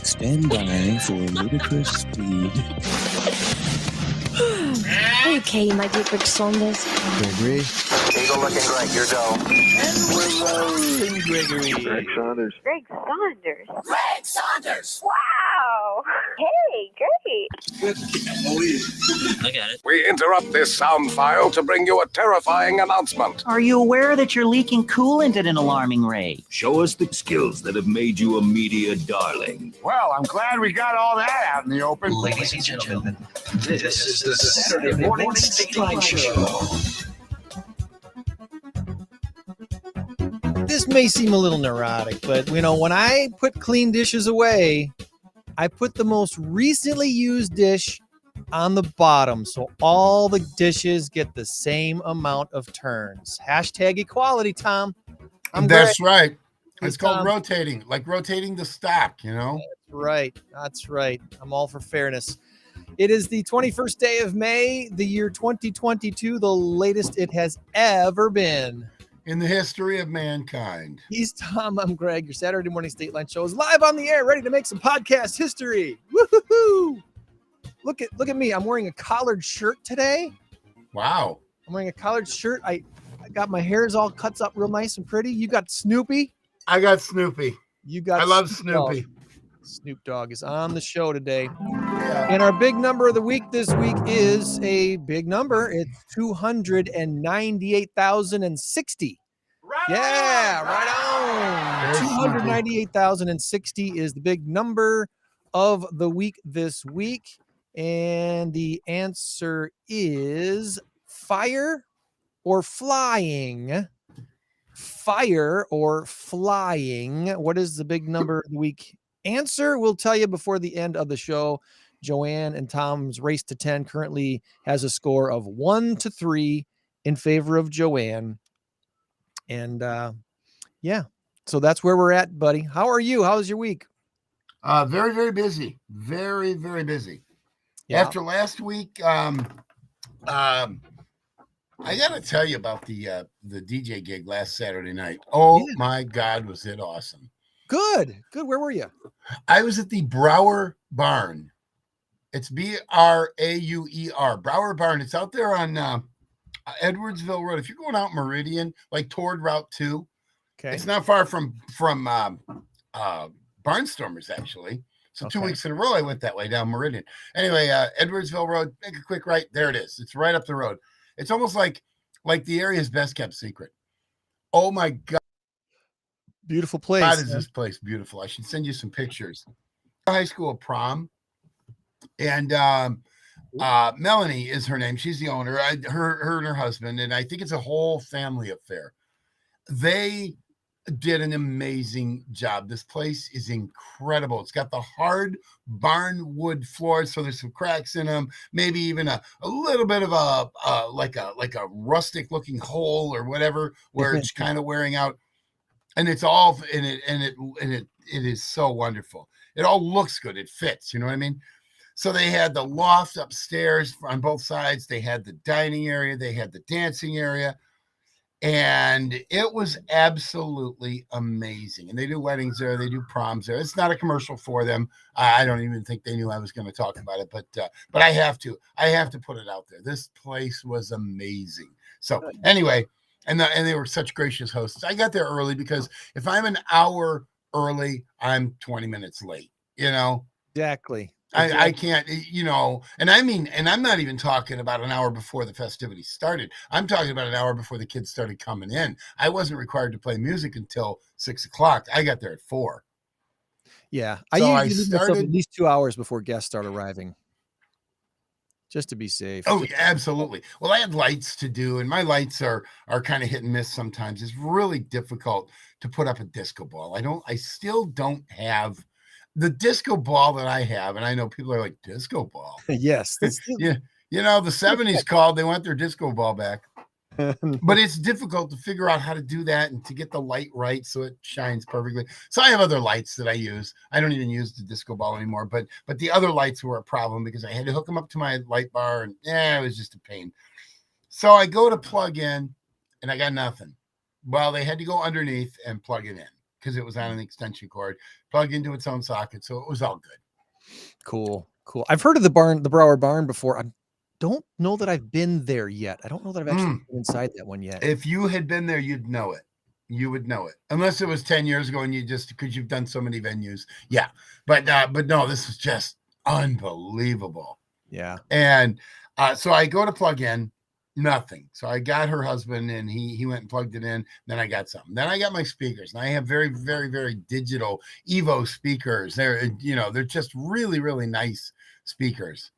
Stand by for ludicrous speed. Okay, my dear Greg Saunders. Gregory. Eagle looking Greg, your go. And we're rolling, Gregory. Greg Saunders. Greg Saunders. Greg Saunders! Wow. Hey, great. I got it. We interrupt this sound file to bring you a terrifying announcement. Are you aware that you're leaking coolant at an alarming rate? Show us the skills that have made you a media darling. Well, I'm glad we got all that out in the open. Ladies and gentlemen, this is the Saturday Morning Stateline Show. This may seem a little neurotic, but when I put clean dishes away, I put the most recently used dish on the bottom, so all the dishes get the same amount of turns. Hashtag equality, Tom. That's right. It's Tom. called rotating, like rotating the stock, That's right. I'm all for fairness. It is the 21st day of May, the year 2022, the latest it has ever been. In the history of mankind. He's Tom. I'm Greg. Your Saturday morning Stateline show is live on the air, ready to make some podcast history. Woo-hoo-hoo! Look at me. I'm wearing a collared shirt today. Wow. I'm wearing a collared shirt. I got my hairs all cut up real nice and pretty. You got Snoopy. I got Snoopy. I love Snoopy. Snoop Dogg is on the show today. And our big number of the week this week is a big number. It's 298,060. Right on. 298,060 is the big number of the week this week. And the answer is fire or flying. Fire or flying. What is the big number of the week? Answer we'll tell you before the end of the show. Joann and Tom's race to 10 currently has a score of 1-3 in favor of Joann. And so that's where we're at, buddy. How are you? How's your week? Very, very busy. Very, very busy. Yeah. After last week, I got to tell you about the DJ gig last Saturday night. Oh, my God, was it awesome. Good. Where were you? I was at the Brower Barn. It's Brauer, Brower Barn. It's out there on Edwardsville Road. If you're going out Meridian, like toward Route 2, okay, it's not far from Barnstormers, actually. So 2 weeks in a row, I went that way down Meridian. Anyway, Edwardsville Road, make a quick right. There it is. It's right up the road. It's almost like the area's best kept secret. Oh, my God. Beautiful place. God, is this place beautiful. I should send you some pictures. High school prom. And Melanie is her name. She's the owner. Her and her husband. And I think it's a whole family affair. They did an amazing job. This place is incredible. It's got the hard barn wood floors, so there's some cracks in them, maybe even a little bit of a rustic looking hole or whatever, where it's kind of wearing out. And it's all in it, and it is so wonderful. It all looks good. It fits, you know what I mean? So they had the loft upstairs on both sides. They had the dining area. They had the dancing area. And it was absolutely amazing. And they do weddings there. They do proms there. It's not a commercial for them. I don't even think they knew I was going to talk about it. But I have to. I have to put it out there. This place was amazing. So anyway, and they were such gracious hosts. I got there early because if I'm an hour early, I'm 20 minutes late, Exactly. I can't, and I'm not even talking about an hour before the festivities started. I'm talking about an hour before the kids started coming in. I wasn't required to play music until 6:00. I got there at 4. Yeah. So I usually leave myself at least 2 hours before guests start arriving, just to be safe. Oh, yeah, absolutely. Well, I had lights to do, and my lights are kind of hit and miss sometimes. It's really difficult to put up a disco ball. I still don't have the disco ball that I have, and I know people are like, disco ball? Yes. Yeah. The 70s called. They want their disco ball back. But it's difficult to figure out how to do that and to get the light right so it shines perfectly. So I have other lights that I use. I don't even use the disco ball anymore, but the other lights were a problem because I had to hook them up to my light bar, and it was just a pain. So I go to plug in, and I got nothing. Well, they had to go underneath and plug it in because it was on an extension cord, plugged into its own socket. So it was all good. Cool. I've heard of the Brower Barn before. I don't know that I've been there yet. I don't know that I've actually been inside that one yet. If you had been there, you'd know it. You would know it, unless it was 10 years ago and you just, because you've done so many venues. Yeah. But no, this is just unbelievable. Yeah. And so I go to plug in, nothing. So I got her husband and he went and plugged it in. Then I got something. Then I got my speakers, and I have very, very, very digital Evo speakers. They're just really, really nice speakers.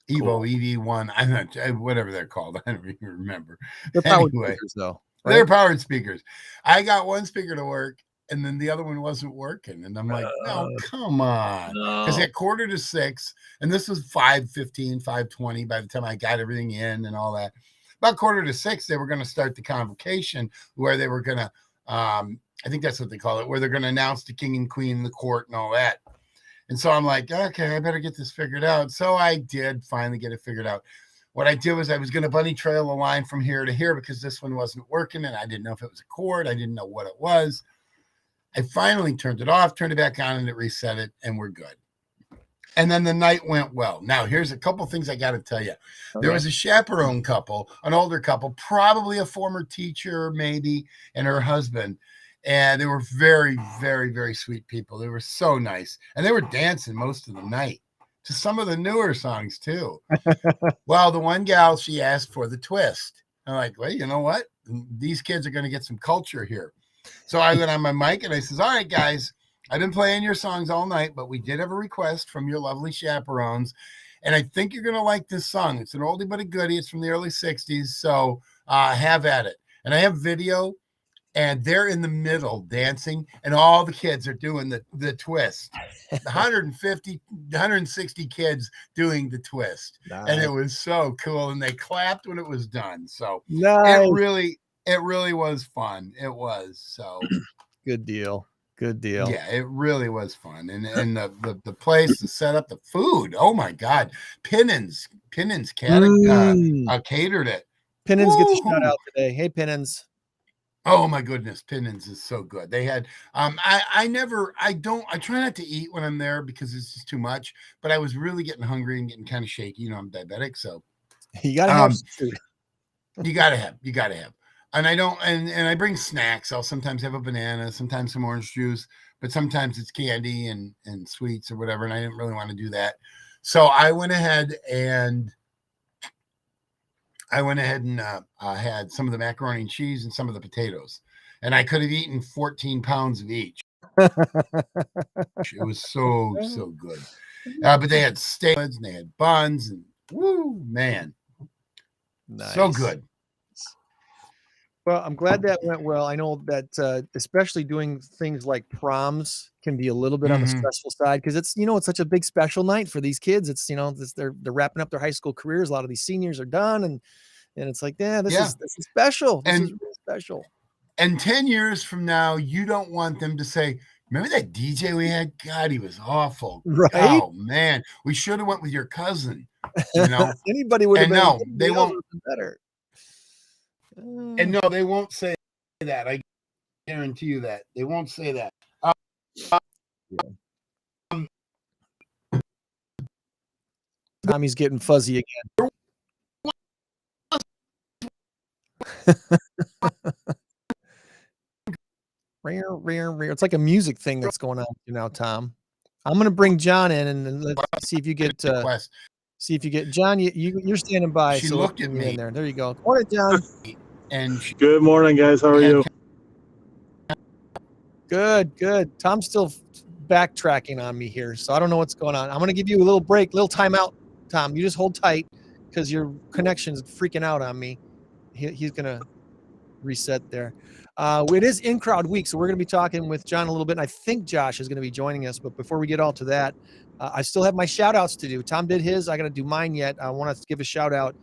Evo EV1, I'm not, whatever they're called. I don't even remember. They're powered speakers, though. Right? They're powered speakers. I got one speaker to work, and then the other one wasn't working. And I'm like, no, come on. Because at 5:45, and this was 5:15, 5:20 by the time I got everything in and all that. About 5:45, they were going to start the convocation where they were going to, I think that's what they call it, where they're going to announce the king and queen, the court, and all that. And so I'm like, okay, I better get this figured out. So I did finally get it figured out. What I did was I was going to bunny trail a line from here to here because this one wasn't working, and I didn't know if it was a cord. I didn't know what it was. I finally turned it off, turned it back on, and it reset it, and we're good. And then the night went well. Now, here's a couple things I got to tell you. Okay. There was a chaperone couple, an older couple, probably a former teacher maybe, and her husband. And they were very, very, very sweet people. They were so nice. And they were dancing most of the night to some of the newer songs too. Well, the one gal, she asked for the twist. I'm like, well, you know what? These kids are going to get some culture here. So I went on my mic and I says, all right, guys, I've been playing your songs all night, but we did have a request from your lovely chaperones. And I think you're going to like this song. It's an oldie but a goodie. It's from the early 60s. So have at it. And I have video. And they're in the middle dancing, and all the kids are doing the twist. 160 kids doing the twist. Nice. And it was so cool. And they clapped when it was done. So nice. It really was fun. It was so good deal. Yeah, it really was fun. And the place, the setup, the food. Oh my God. Pinnins catered it. Pinnins gets a shout out today. Hey, Pinnins. Oh my goodness, Pinnins is so good. They had I try not to eat when I'm there because it's just too much, but I was really getting hungry and getting kind of shaky. I'm diabetic, so you gotta have food. You gotta have. And I don't and I bring snacks. I'll sometimes have a banana, sometimes some orange juice, but sometimes it's candy and sweets or whatever, and I didn't really want to do that. So I went ahead and had some of the macaroni and cheese and some of the potatoes, and I could have eaten 14 pounds of each. It was so good. But they had steaks and they had buns and woo, man, nice. So good. Well, I'm glad that went well. I know that especially doing things like proms can be a little bit on the stressful side because it's it's such a big special night for these kids. It's they're wrapping up their high school careers. A lot of these seniors are done and it's like, this is special. This is really special. And 10 years from now, you don't want them to say, remember that DJ we had? God, he was awful. Right? Oh, man. We should have went with your cousin. Anybody would have been. No, they won't. Better. And no, they won't say that. I guarantee you that. They won't say that. Tommy's getting fuzzy again. It's like a music thing that's going on now, Tom. I'm gonna bring John in and let's see if you get John. You're standing by. She looked at me in there. There you go. Morning, John. Good morning, guys. How are you? Good. Tom's still backtracking on me here, so I don't know what's going on. I'm gonna give you a little break, little timeout, Tom. You just hold tight because your connection's freaking out on me. He's gonna reset there. It is INCROWD week, so we're going to be talking with John a little bit, and I think Josh is going to be joining us. But before we get all to that, I still have my shout-outs to do. Tom did his. I got to do mine yet. I want to give a shout-out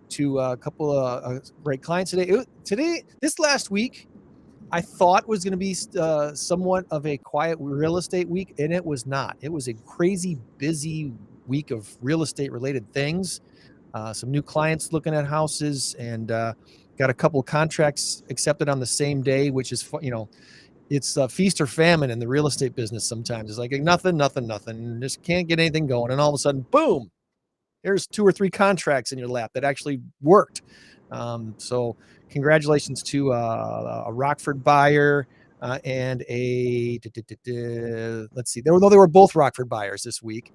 to a couple of great clients today. This last week, I thought was going to be somewhat of a quiet real estate week, and it was not. It was a crazy busy week of real estate-related things. Some new clients looking at houses, and got a couple of contracts accepted on the same day, which is, it's feast or famine in the real estate business. Sometimes it's like nothing, just can't get anything going. And all of a sudden, boom, there's 2 or 3 contracts in your lap that actually worked. So congratulations to a Rockford buyer and a, let's see, they were both Rockford buyers this week.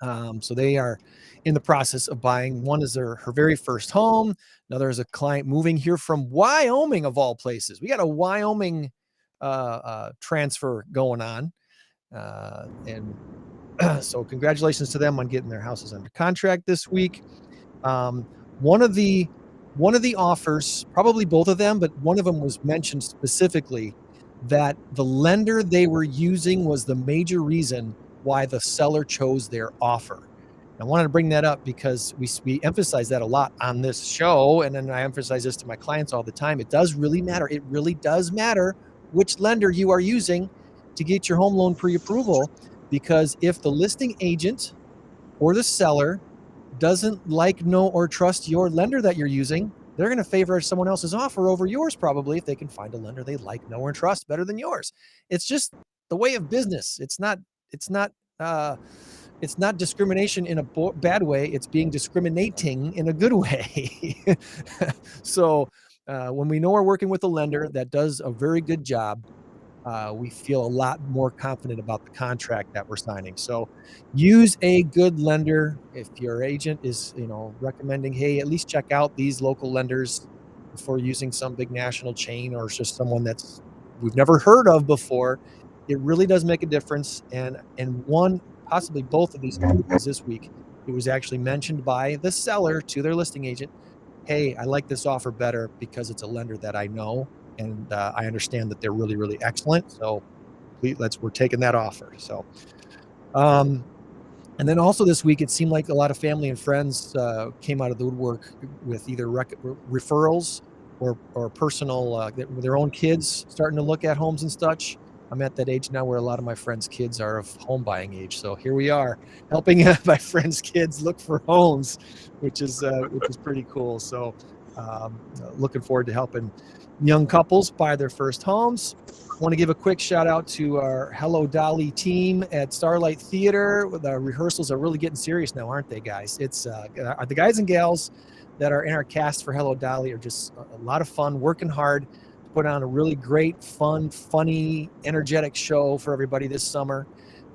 So they are in the process of buying. One is her very first home. Another is a client moving here from Wyoming, of all places. We got a Wyoming transfer going on. And so congratulations to them on getting their houses under contract this week. One of the offers, probably both of them, but one of them was mentioned specifically that the lender they were using was the major reason why the seller chose their offer. I wanted to bring that up because we emphasize that a lot on this show, and then I emphasize this to my clients all the time. It does really matter. It really does matter which lender you are using to get your home loan pre-approval, because if the listing agent or the seller doesn't like, know, or trust your lender that you're using, they're going to favor someone else's offer over yours, probably, if they can find a lender they like, know, or trust better than yours. It's just the way of business. It's not discrimination in a bad way. It's being discriminating in a good way. So when we know we're working with a lender that does a very good job, we feel a lot more confident about the contract that we're signing. So use a good lender. If your agent is, recommending, hey, at least check out these local lenders before using some big national chain or just someone that's we've never heard of before, it really does make a difference. And one, possibly both of these articles this week, it was actually mentioned by the seller to their listing agent, hey, I like this offer better because it's a lender that I know, and I understand that they're really, really excellent. So we're taking that offer. So, and then also this week, it seemed like a lot of family and friends came out of the woodwork with either referrals or personal, their own kids starting to look at homes and such. I'm at that age now where a lot of my friends' kids are of home buying age. So here we are helping my friends' kids look for homes, which is pretty cool. So looking forward to helping young couples buy their first homes. I want to give a quick shout out to our Hello Dolly team at Starlight Theater. The rehearsals are really getting serious now, aren't they, guys? It's the guys and gals that are in our cast for Hello Dolly are just a lot of fun, working hard, put on a really great, fun, funny, energetic show for everybody this summer.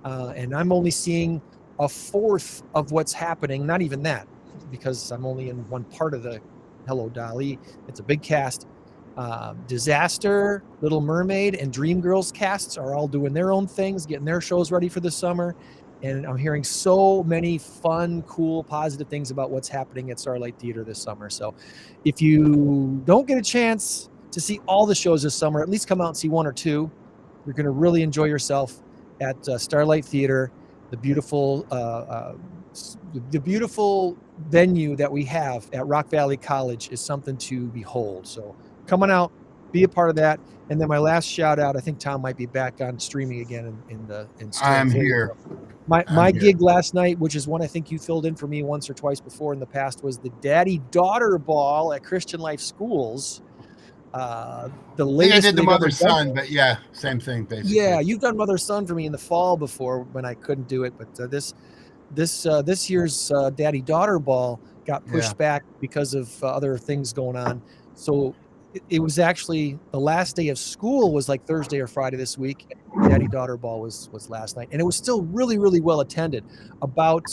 And I'm only seeing a fourth of what's happening, not even that, because I'm only in one part of the Hello Dolly. It's a big cast. Disaster, Little Mermaid, and Dreamgirls casts are all doing their own things, getting their shows ready for the summer. And I'm hearing so many fun, cool, positive things about what's happening at Starlight Theater this summer. So if you don't get a chance to see all the shows this summer, at least come out and see one or two. You're going to really enjoy yourself at Starlight Theater, the beautiful venue that we have at Rock Valley College is something to behold. So come on out, be a part of that. And then my last shout out, I think Tom might be back on streaming again in I'm here. My gig last night, which is one I think you filled in for me once or twice before in the past, was the Daddy-Daughter Ball at Christian Life Schools. The latest I did the mother-son, but yeah, same thing basically. Yeah, you've done mother-son for me in the fall before when I couldn't do it, but this year's Daddy-Daughter Ball got pushed back because of other things going on. So it was actually the last day of school was like Thursday or Friday this week. Daddy-Daughter Ball was last night, and it was still really, really well attended. About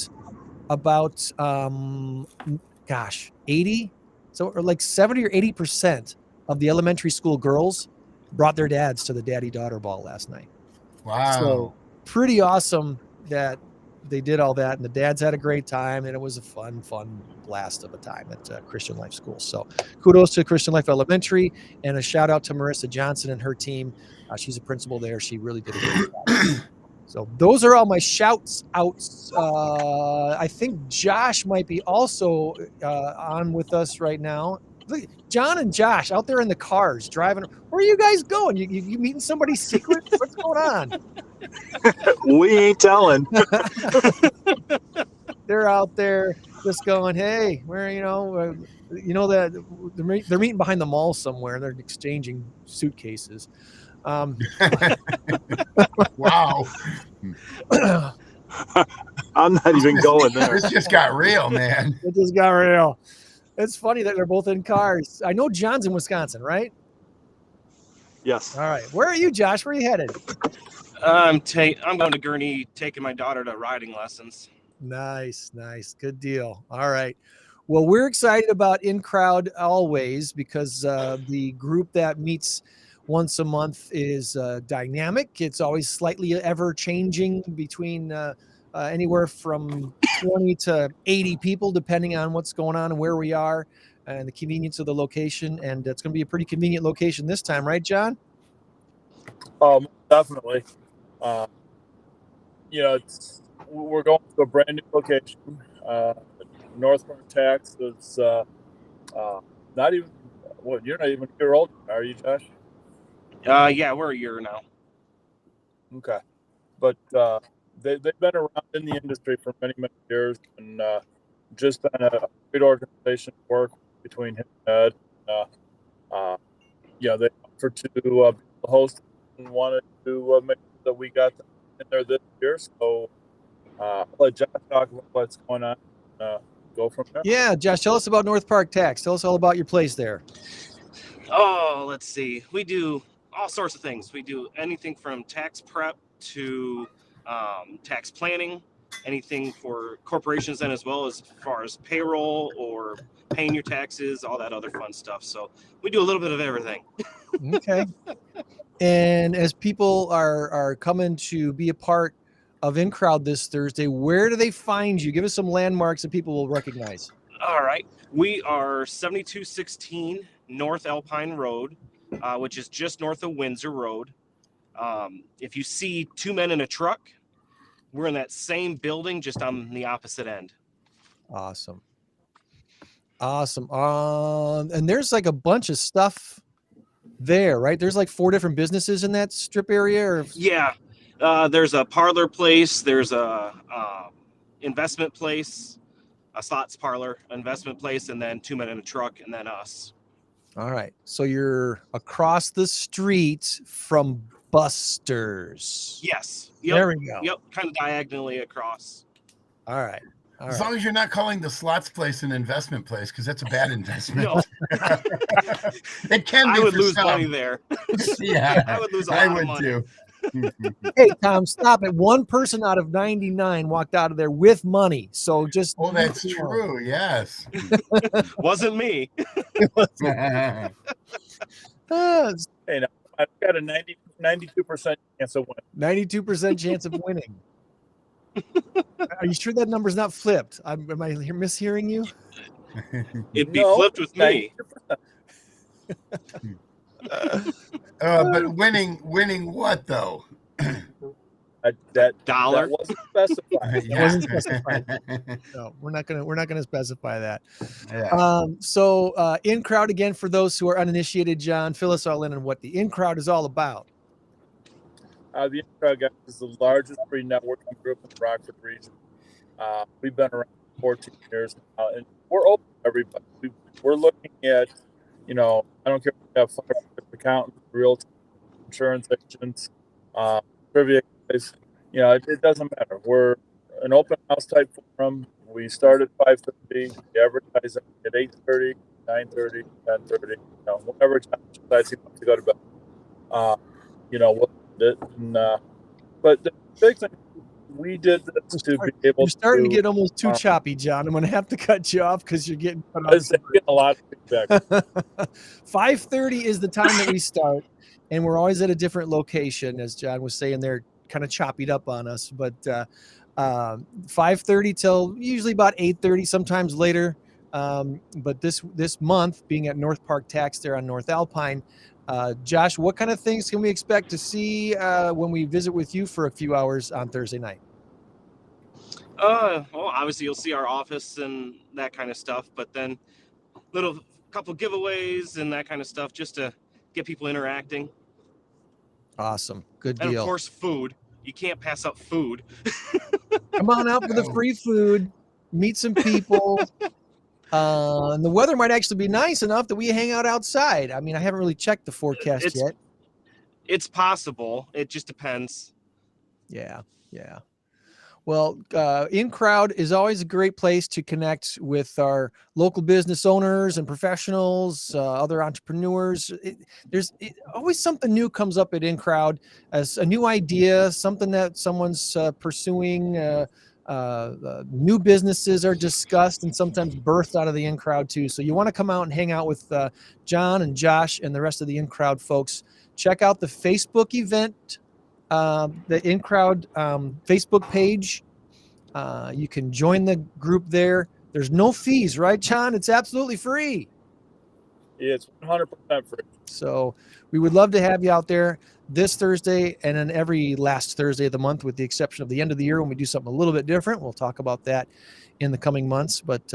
80, so or like 70 or 80% of the elementary school girls brought their dads to the Daddy-Daughter Ball last night. Wow. So pretty awesome that they did all that, and the dads had a great time, and it was a fun blast of a time at Christian Life School. So kudos to Christian Life Elementary, and a shout out to Marissa Johnson and her team. She's a principal there. She really did a great job. So those are all my shouts outs. I think Josh might be also on with us right now. Look, John and Josh out there in the cars driving. Where are you guys going? You meeting somebody's secret? What's going on? We ain't telling. They're out there just going, hey, where that they're meeting behind the mall somewhere. They're exchanging suitcases. Wow. I'm not even going there. This just got real, man. It just got real. It's funny that they're both in cars. I know John's in Wisconsin, right? Yes. All right. Where are you, Josh? Where are you headed? I'm going to Gurney, taking my daughter to riding lessons. Nice. Good deal. All right. Well, we're excited about INCROWD always because the group that meets once a month is dynamic. It's always slightly ever changing between anywhere from 20 to 80 people, depending on what's going on and where we are and the convenience of the location. And it's going to be a pretty convenient location this time, right, John? Definitely. We're going to a brand new location. North Park Tax is not even, you're not even a year old, are you, Josh? Yeah, we're a year now. Okay. But they've been around in the industry for many, many years, and just been a great organization to work between him and Ed. They offered to be the host and wanted to make sure that we got them in there this year. So I'll let Josh talk about what's going on. Go from there. Yeah, Josh, tell us about North Park Tax. Tell us all about your place there. Oh, let's see. We do all sorts of things. We do anything from tax prep to tax planning, anything for corporations, and as well as far as payroll or paying your taxes, all that other fun stuff. So we do a little bit of everything. Okay. And as people are coming to be a part of INCROWD this Thursday, where do they find you? Give us some landmarks that people will recognize. All right. We are 7216 North Alpine Road, which is just north of Windsor Road. If you see two men in a truck, we're in that same building, just on the opposite end. Awesome. And there's like a bunch of stuff there, right? There's like 4 different businesses in that strip area? Or... Yeah. There's a parlor place. There's a investment place, a slots parlor, investment place, and then 2 men in a truck, and then us. All right. So you're across the street from Buster's. Yes. Yep. There we go. Yep. Kind of diagonally across. All right. As long as you're not calling the slots place an investment place, because that's a bad investment. No. It can be. I would for lose some. money there. Yeah. I would lose a lot of money. Too. Hey, Tom, stop it. 1 person out of 99 walked out of there with money. So just. Oh, that's true. Yes. Wasn't me. Hey, now, I've got a 92% chance of winning. 92% chance of winning. Are you sure that number's not flipped? Am I mishearing you? It'd be flipped with me. But winning what though? That dollar wasn't specified. It wasn't specified. No, we're not gonna specify that. Yeah. So INCROWD, again, for those who are uninitiated, John, fill us all in on what the INCROWD is all about. The INCROWD guys is the largest free networking group in the Rockford region. We've been around for 14 years now, and we're open to everybody. We're looking at, I don't care if we have fire accountants, realtors, insurance agents, trivia guys. It doesn't matter. We're an open house type forum. We start at 5:30. We advertise at 8:30, 9:30, 10:30. Whenever time decides he wants to go to bed. We'll do it. But the big thing, we did this to be able to. You're starting to get almost too choppy, John. I'm going to have to cut you off because you're getting cut off. Getting a lot of feedback. 5:30 is the time that we start, and we're always at a different location. As John was saying, they're kind of choppied up on us, but 5:30 till usually about 8:30, sometimes later. But this month, being at North Park Tax there on North Alpine, Josh, what kind of things can we expect to see when we visit with you for a few hours on Thursday night? Well, obviously you'll see our office and that kind of stuff, but then couple giveaways and that kind of stuff just to get people interacting. Awesome. Good deal. And of course, food. You can't pass up food. Come on out for the free food, meet some people. And the weather might actually be nice enough that we hang out outside. I mean, I haven't really checked the forecast yet. It's possible. It just depends. Yeah. Well, INCROWD is always a great place to connect with our local business owners and professionals, other entrepreneurs. There's always something new comes up at INCROWD, as a new idea, something that someone's pursuing. New businesses are discussed and sometimes birthed out of the INCROWD too. So you want to come out and hang out with John and Josh and the rest of the INCROWD folks. Check out the Facebook event. The INCROWD Facebook page. You can join the group there. There's no fees, right, John? It's absolutely free. Yeah, it's 100% free. So we would love to have you out there this Thursday and then every last Thursday of the month, with the exception of the end of the year when we do something a little bit different. We'll talk about that in the coming months. But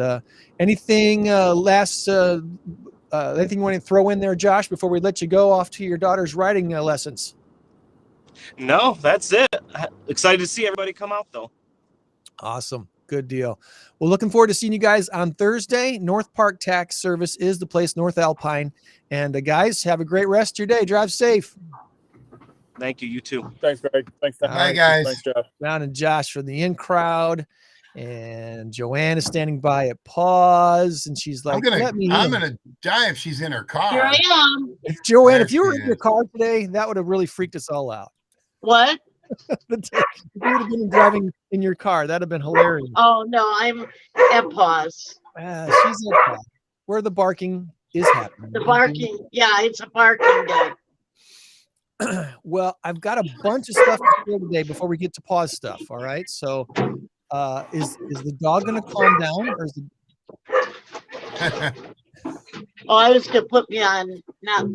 anything anything you want to throw in there, Josh, before we let you go off to your daughter's riding lessons? No, that's it. Excited to see everybody come out, though. Awesome. Good deal. Well, looking forward to seeing you guys on Thursday. North Park Tax Service is the place, North Alpine. And guys, have a great rest of your day. Drive safe. Thank you. You too. Thanks, Greg. Thanks. Bye, guys. Thanks, Jeff. John and Josh from the INCROWD. And Joann is standing by at PAWS, and she's like, I'm gonna die if she's in her car. Here I am. Joann, if you were in your car today, that would have really freaked us all out. What? If you would have been driving in your car, that'd have been hilarious. Oh no, I'm at PAWS. She's at PAWS, where the barking is happening. The barking, yeah, it's a barking day. Well, I've got a bunch of stuff to share today before we get to PAWS stuff. All right, so is the dog going to calm down, or is Oh, I was gonna put me on. Now,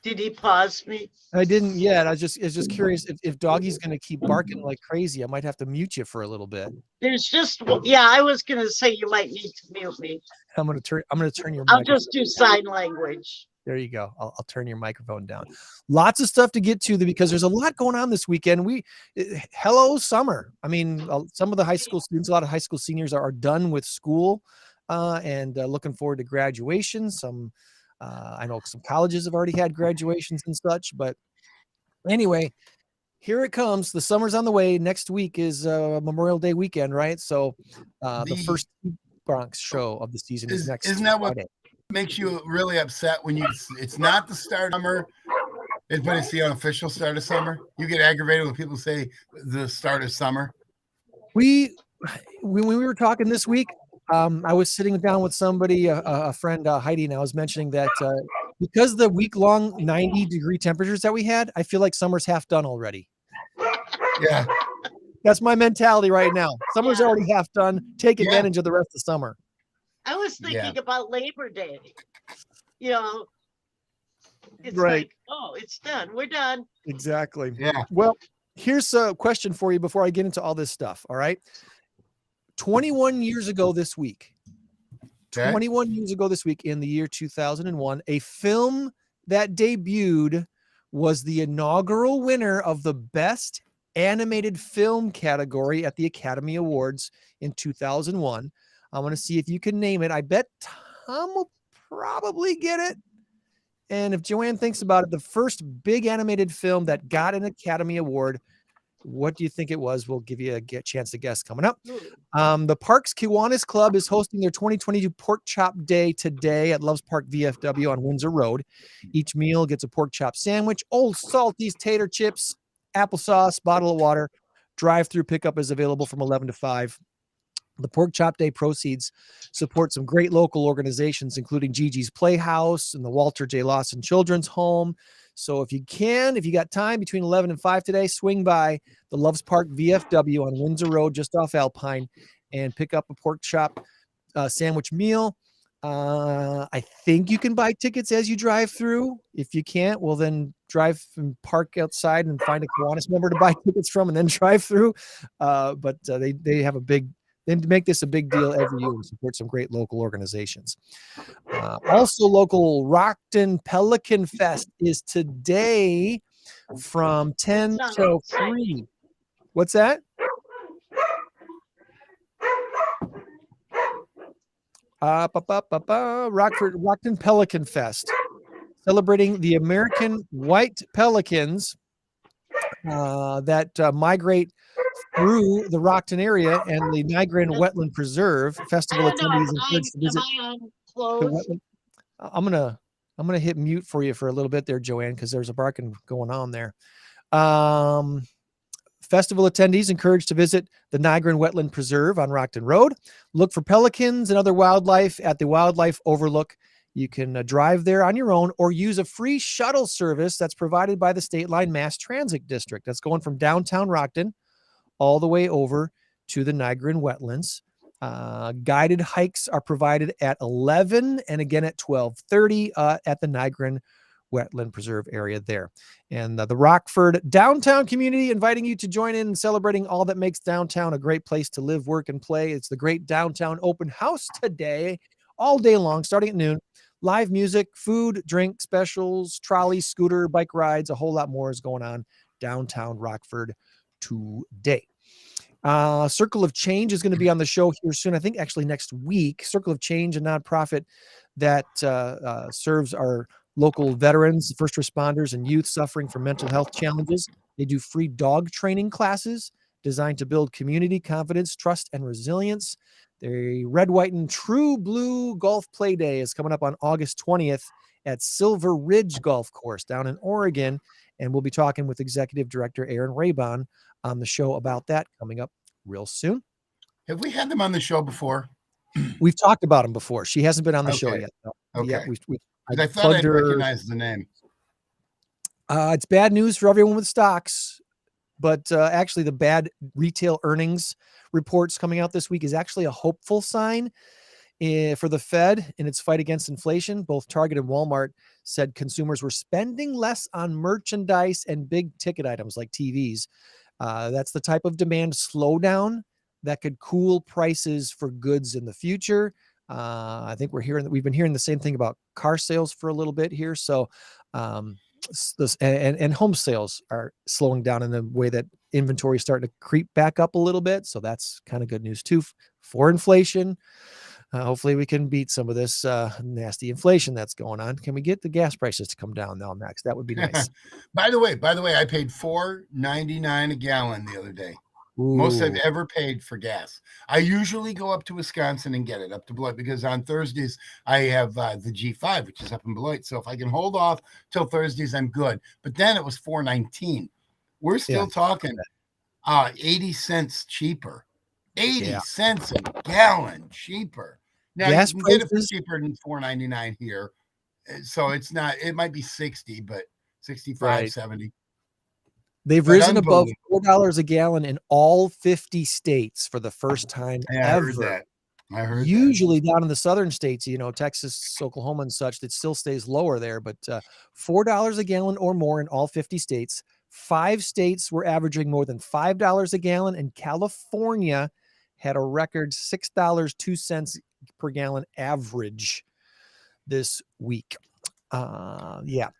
did he pause me? I didn't yet. I was just curious if Doggy's going to keep barking like crazy. I might have to mute you for a little bit. There's just, yeah, I was gonna say you might need to mute me. I'm going to turn your. I'll just do sign language. There you go. I'll turn your microphone down. Lots of stuff to get to because there's a lot going on this weekend. Hello summer. I mean, some of the high school students, a lot of high school seniors are done with school and looking forward to graduation. I know some colleges have already had graduations and such, but anyway, here it comes. The summer's on the way. Next week is Memorial Day weekend, right? So the first Bronx show of the season is next Isn't that Friday. what makes you really upset when it's not the start of summer, but it's the unofficial start of summer? You get aggravated when people say the start of summer. When we were talking this week, I was sitting down with somebody, a friend, Heidi, and I was mentioning that because the week-long 90-degree temperatures that we had, I feel like summer's half done already. Yeah. That's my mentality right now. Summer's already half done. Take advantage of the rest of summer. I was thinking about Labor Day. You know, it's Right. like, oh, it's done. We're done. Exactly. Yeah. Well, here's a question for you before I get into all this stuff. All right. 21 years ago this week, 21 years ago this week, in the year 2001, a film that debuted was the inaugural winner of the Best Animated Film category at the Academy Awards in 2001. I want to see if you can name it. I bet Tom will probably get it. And if Joann thinks about it, the first big animated film that got an Academy Award, what do you think it was? We'll give you a chance to guess coming up. The Parks Kiwanis Club is hosting their 2022 Pork Chop Day today at Loves Park VFW on Windsor Road. Each meal gets a pork chop sandwich, Old Salty's tater chips, applesauce, bottle of water. Drive-through pickup is available from 11 to 5. The Pork Chop Day proceeds support some great local organizations, including Gigi's Playhouse and the Walter J. Lawson Children's Home. So if you got time between 11 and 5 today, swing by the Loves Park VFW on Windsor Road, just off Alpine, and pick up a pork chop sandwich meal. I think you can buy tickets as you drive through. If you can't, well, then drive and park outside and find a Kiwanis member to buy tickets from and then drive through. But they have they make this a big deal every year and support some great local organizations. Also, local Rockton Pelican Fest is today from 10 to 3. What's that? Rockton Pelican Fest. celebrating the American white pelicans that migrate through the Rockton area and the Nigrin Wetland Preserve. Festival attendees encouraged to visit the wetland. I'm gonna hit mute for you for a little bit there, Joann, because there's a barking going on there. Festival attendees encouraged to visit the Nigrin Wetland Preserve on Rockton Road. Look for pelicans and other wildlife at the Wildlife Overlook. You can drive there on your own or use a free shuttle service that's provided by the Stateline Mass Transit District. That's going from downtown Rockton all the way over to the Nigrin Wetlands. Guided hikes are provided at 11 and again at 12:30 at the Nigrin Wetland Preserve area there. And the Rockford downtown community inviting you to join in celebrating all that makes downtown a great place to live, work, and play. It's the Great Downtown Open House today, all day long, starting at noon. Live music, food, drink specials, trolley, scooter, bike rides, a whole lot more is going on downtown Rockford today. Circle of Change is going to be on the show here soon. I think actually next week. Circle of Change, a nonprofit that serves our local veterans, first responders, and youth suffering from mental health challenges. They do free dog training classes designed to build community confidence, trust, and resilience. The Red, White, and True Blue Golf Play Day is coming up on August 20th at Silver Ridge Golf Course down in Oregon. And we'll be talking with Executive Director Aaron Raybon on the show about that coming up real soon. Have we had them on the show before? We've talked about them before. She hasn't been on the show yet. No. Okay. Yeah, I thought I'd recognize the name. It's bad news for everyone with stocks, but actually the bad retail earnings reports coming out this week is actually a hopeful sign for the Fed in its fight against inflation. Both Target and Walmart said consumers were spending less on merchandise and big ticket items like TVs. That's the type of demand slowdown that could cool prices for goods in the future. I think we've been hearing the same thing about car sales for a little bit here. So, and home sales are slowing down in a way that inventory is starting to creep back up a little bit. So that's kind of good news too for inflation. Hopefully we can beat some of this nasty inflation that's going on. Can we get the gas prices to come down now next? That would be nice. By the way, I paid $4.99 a gallon the other day. Ooh. Most I've ever paid for gas. I usually go up to Wisconsin and get it up to Beloit because on Thursdays I have the G5, which is up in Beloit. So if I can hold off till Thursdays, I'm good. But then it was $4.19. We're still talking 80 cents cheaper. 80 cents a gallon cheaper. Now gas you can get it for cheaper than $4.99 here. So it's not, it might be 60, but 65, 70. They've risen above $4 a gallon in all 50 states for the first time ever. I heard Usually down in the southern states, Texas, Oklahoma and such, that still stays lower there, but $4 a gallon or more in all 50 states. 5 states were averaging more than $5 a gallon, and California had a record $6.02 per gallon average this week. That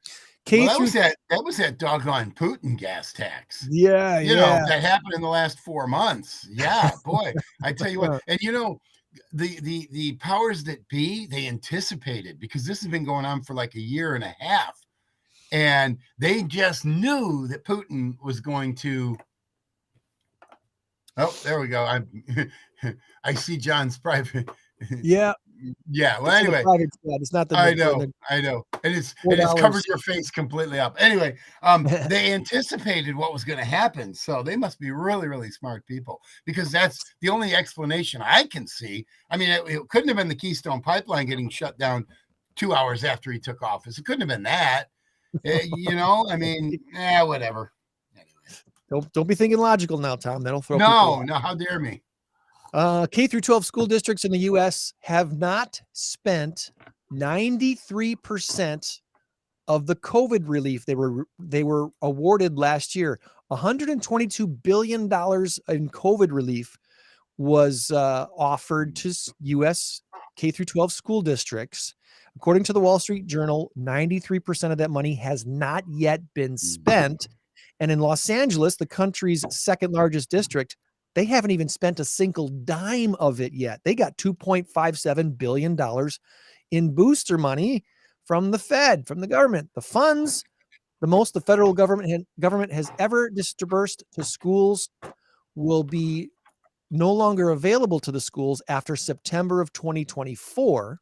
was that doggone Putin gas tax. Yeah, you know, that happened in the last 4 months. Yeah, boy, I tell you what. And the powers that be, they anticipated, because this has been going on for like a year and a half, and they just knew that Putin was going to. Oh, there we go. I see John's private. Yeah. Yeah. Well, anyway, it's not the. I know, and it's covered your face completely up. Anyway, they anticipated what was going to happen, so they must be really, really smart people, because that's the only explanation I can see. I mean, it couldn't have been the Keystone Pipeline getting shut down 2 hours after he took office. It couldn't have been that. I mean, whatever. Anyway, don't be thinking logical now, Tom. That'll throw. No, how dare me. K through 12 school districts in the U.S. have not spent 93% of the COVID relief they were awarded last year. $122 billion in COVID relief was offered to U.S. K through 12 school districts. According to the Wall Street Journal, 93% of that money has not yet been spent. And in Los Angeles, the country's second largest district, they haven't even spent a single dime of it yet. They got $2.57 billion in booster money from the Fed, from the government. The funds, the most the federal government has ever disbursed to schools, will be no longer available to the schools after September of 2024.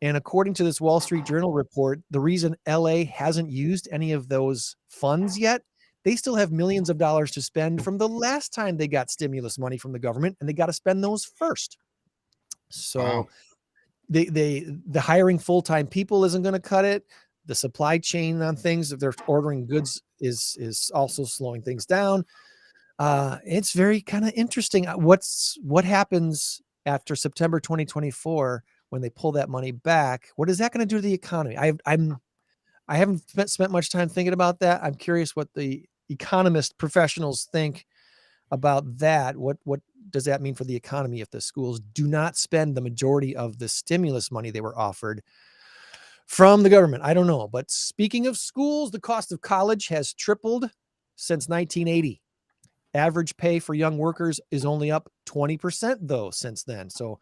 And according to this Wall Street Journal report, the reason LA hasn't used any of those funds yet, they still have millions of dollars to spend from the last time they got stimulus money from the government, and they got to spend those first. So Wow. the hiring full-time people isn't going to cut it. The supply chain on things, if they're ordering goods, is also slowing things down. It's very kind of interesting. What happens after September 2024 when they pull that money back? What is that going to do to the economy? I haven't spent much time thinking about that. I'm curious what the economist professionals think about that. What does that mean for the economy if the schools do not spend the majority of the stimulus money they were offered from the government? I don't know. But speaking of schools, the cost of college has tripled since 1980. Average pay for young workers is only up 20% though since then. So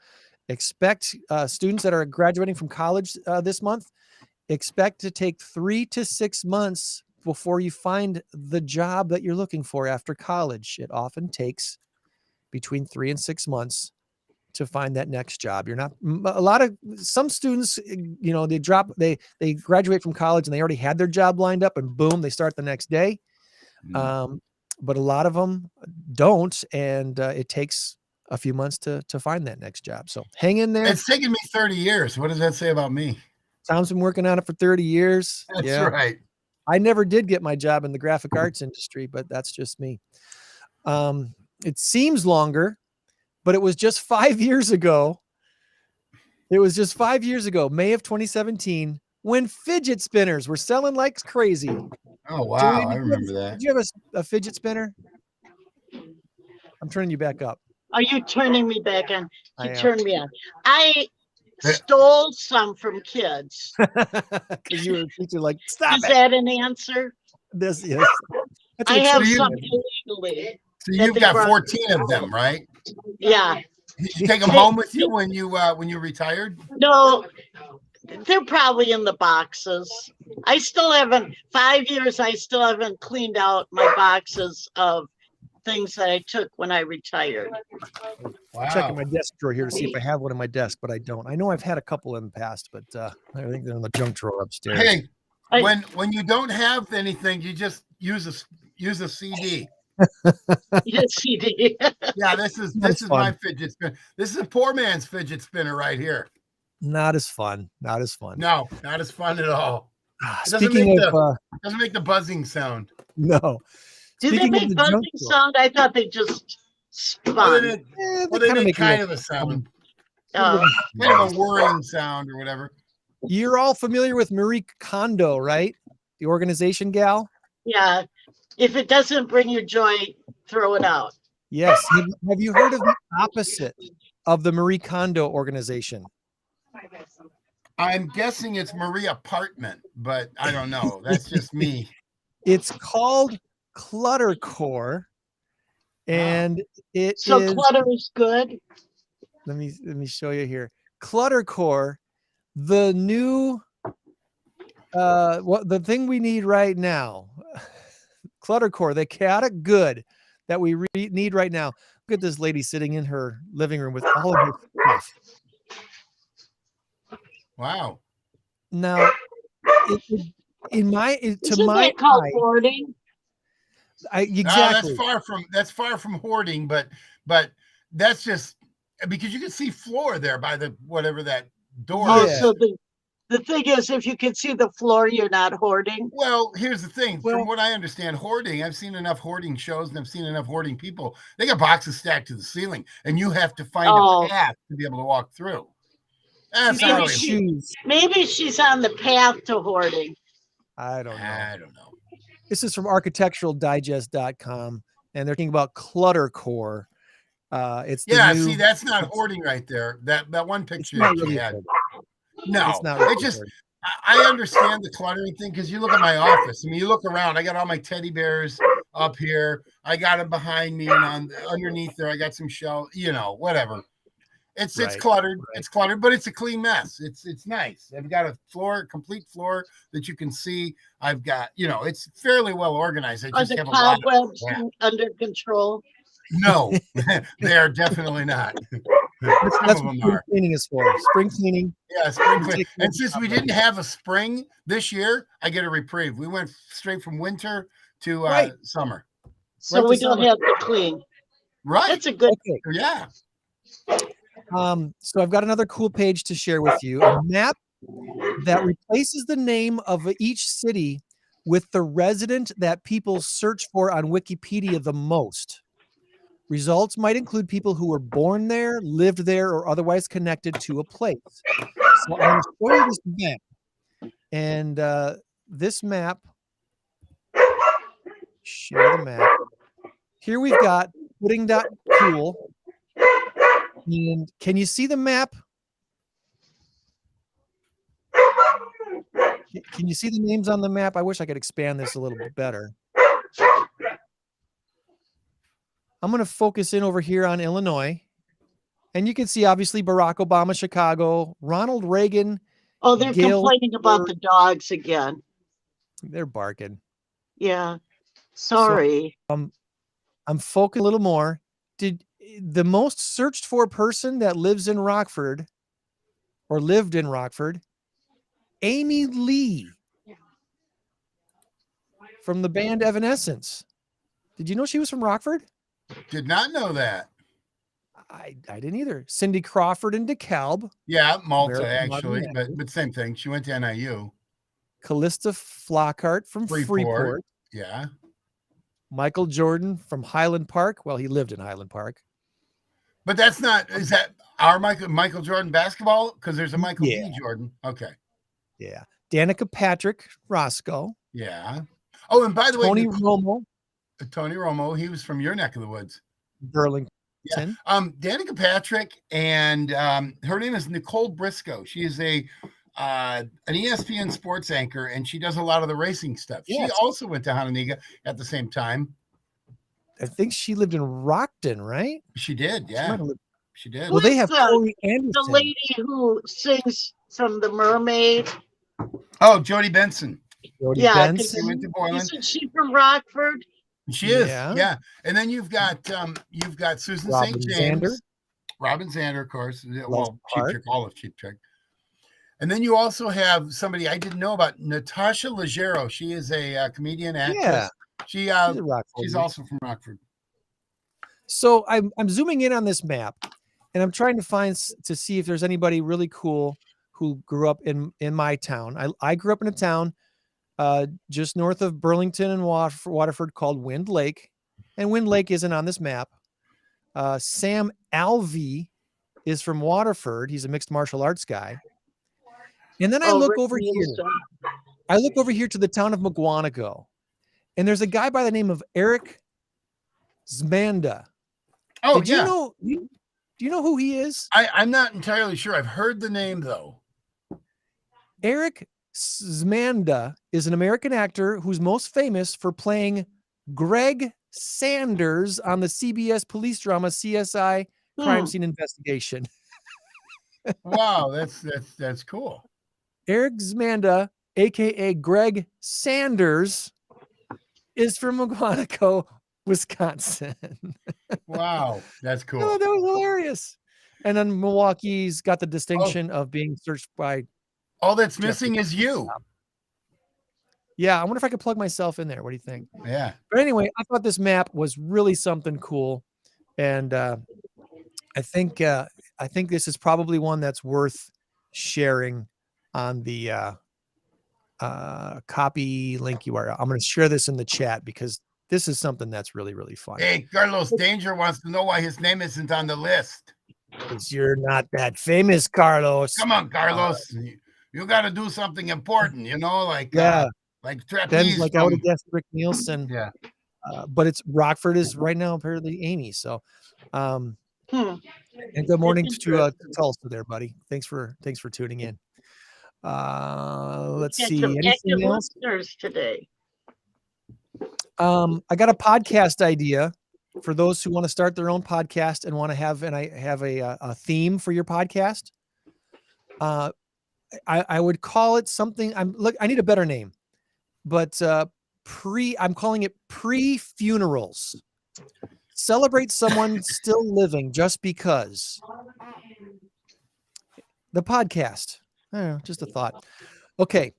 expect students that are graduating from college this month, expect to take 3 to 6 months before you find the job that you're looking for after college. It often takes between 3 and 6 months to find that next job. Some students, they graduate from college and they already had their job lined up and boom, they start the next day. But a lot of them don't. And it takes a few months to find that next job. So hang in there. It's taken me 30 years. What does that say about me? Tom's been working on it for 30 years. That's right. I never did get my job in the graphic arts industry, but that's just me. It seems longer, but it was just 5 years ago. It was just 5 years ago, May of 2017, when fidget spinners were selling like crazy. Oh, wow. Joann, I remember that. Did you have a fidget spinner? I'm turning you back up. Are you turning me back on? I You am. turned me on. I stole some from kids. Because you were a teacher, like, stop Is it. that an answer? This is. That's I what have you- some illegally. So that you've they got brought- 14 of them, right? Yeah. Did you take them home with you when you retired? No, they're probably in the boxes. I still haven't, 5 years, I still haven't cleaned out my boxes of things that I took when I retired. I'm checking my desk drawer here to see if I have one in my desk, but I don't. I know I've had a couple in the past, but I think they're in the junk drawer upstairs. Hey, when you don't have anything, you just use a CD. Yes, CD. Yeah, this is my fidget spinner. This is a poor man's fidget spinner right here. Not as fun. Not as fun. No, not as fun at all. It doesn't Speaking make of, doesn't make the buzzing sound. no. Do they Speaking of make the buzzing junk drawer, sound? I thought they just spun. Well, they kinda make make kind a- of a sound, Oh. kind of a whirring sound or whatever. You're all familiar with Marie Kondo, right? The organization gal. Yeah. If it doesn't bring you joy, throw it out. Yes. Have you heard of the opposite of the Marie Kondo organization? I'm guessing it's Marie Apartment, but I don't know. That's just me. It's called Cluttercore, and it So is. clutter is good. Let me show you here. Cluttercore, the new the thing we need right now. Cluttercore, the chaotic good that we need right now. Look at this lady sitting in her living room with all of her stuff. Wow. Now, to Isn't my that called eye, hoarding? exactly. That's far from hoarding, but that's just because you can see floor there by the whatever that door Oh, is. so the thing is, if you can see the floor, you're not hoarding. Well, here's the thing. Well- From what I understand, hoarding, I've seen enough hoarding shows and I've seen enough hoarding people. They got boxes stacked to the ceiling, and you have to find a path to be able to walk through. That's Maybe not she- really. Maybe she's on the path to hoarding. I don't know. I don't know. This is from architecturaldigest.com, and they're talking about Cluttercore. It's the Yeah, new, see, that's not hoarding right there. That one picture not that you really had. hoarding. No, It's not really it just. hoarding. I understand the cluttering thing because you look at my office. I mean, you look around. I got all my teddy bears up here. I got them behind me, and underneath there, I got some shelves. Whatever. It's Right, cluttered. right. It's cluttered, but it's a clean mess. It's nice. I've got a complete floor that you can see. I've got, it's fairly well organized. I Are just the have a lot of cobwebs under control? No, they are definitely not. That's Some what of them spring are. cleaning is for. Spring cleaning. Yeah, spring cleaning. Take And the since we cobwebs. didn't have a spring this year, I get a reprieve. We went straight from winter to Right. summer. So Right we to don't summer. have to clean. Right. That's a good. Okay. Yeah. So I've got another cool page to share with you. A map that replaces the name of each city with the resident that people search for on Wikipedia the most. Results might include people who were born there, lived there, or otherwise connected to a place. So I'm going to show you this map. And this map, share the map. Here we've got pudding.cool. And can you see the map? Can you see the names on the map? I wish I could expand this a little bit better. I'm going to focus in over here on Illinois. And you can see, obviously, Barack Obama, Chicago, Ronald Reagan. Oh, they're complaining about the dogs again. They're barking. Yeah. Sorry. So, I'm focusing a little more. Did the most searched for person that lives in Rockford or lived in Rockford, Amy Lee from the band Evanescence. Did you know she was from Rockford? Did not know that. I didn't either. Cindy Crawford in DeKalb. Yeah, Malta, American actually, Modern but same thing. She went to NIU. Callista Flockhart from Freeport. Yeah. Michael Jordan from Highland Park. Well, he lived in Highland Park. But that's not, is that our Michael Jordan basketball? Because there's a Michael Yeah. B. Jordan. Okay. Yeah. Danica Patrick, Roscoe. Yeah. Oh, and by the way, Tony Romo, he was from your neck of the woods. Burlington. Yeah. Danica Patrick, and her name is Nicole Briscoe. She is an ESPN sports anchor, and she does a lot of the racing stuff. Yes. She also went to Hononegah at the same time. I think she lived in Rockton, right? She did, yeah. She did. Well, they have Corey The Anderson. lady who sings from The Mermaid. Oh, Jody Benson. Jody Yeah, Benson. She went to Boylan. Isn't she from Rockford? She is, Yeah. yeah. And then you've got Susan Robin St. James, Zander. Robin Zander, of course. Well, Les Cheap Park. Trick, all of Cheap Trick. And then you also have somebody I didn't know about, Natasha Leggero. She is a comedian actress. Yeah. She's also from Rockford. So I'm zooming in on this map, and I'm trying to see if there's anybody really cool who grew up in my town. I grew up in a town just north of Burlington and Waterford called Wind Lake, and Wind Lake isn't on this map. Sam Alvey is from Waterford. He's a mixed martial arts guy. And then I look over here. I look over here to the town of McGuanago, and there's a guy by the name of Eric Zmanda. Oh, Do you know who he is? I'm not entirely sure. I've heard the name, though. Eric Zmanda is an American actor who's most famous for playing Greg Saunders on the CBS police drama CSI Crime Scene Investigation. Wow, that's cool. Eric Zmanda, aka Greg Saunders, is from McGuanago, Wisconsin. Wow, that's cool. Oh, that was hilarious. And then Milwaukee's got the distinction of being searched by. All that's missing is you. Yeah, I wonder if I could plug myself in there. What do you think? Yeah. But anyway, I thought this map was really something cool, and I think this is probably one that's worth sharing on the copy link URL. I'm going to share this in the chat because this is something that's really, really fun. Hey, Carlos Danger wants to know why his name isn't on the list. Because you're not that famous, Carlos. Come on, Carlos. You got to do something important, like trapeze. Then, like I would have guessed Rick Nielsen. Yeah. But it's Rockford is right now apparently Amy. So, and good morning to Tulsa there, buddy. Thanks for tuning in. Let's see. Anything else today? I got a podcast idea for those who want to start their own podcast and want to have a theme for your podcast. I would call it something. I need a better name, but I'm calling it pre-funerals. Celebrate someone still living just because. The podcast. I don't know, just a thought. Okay.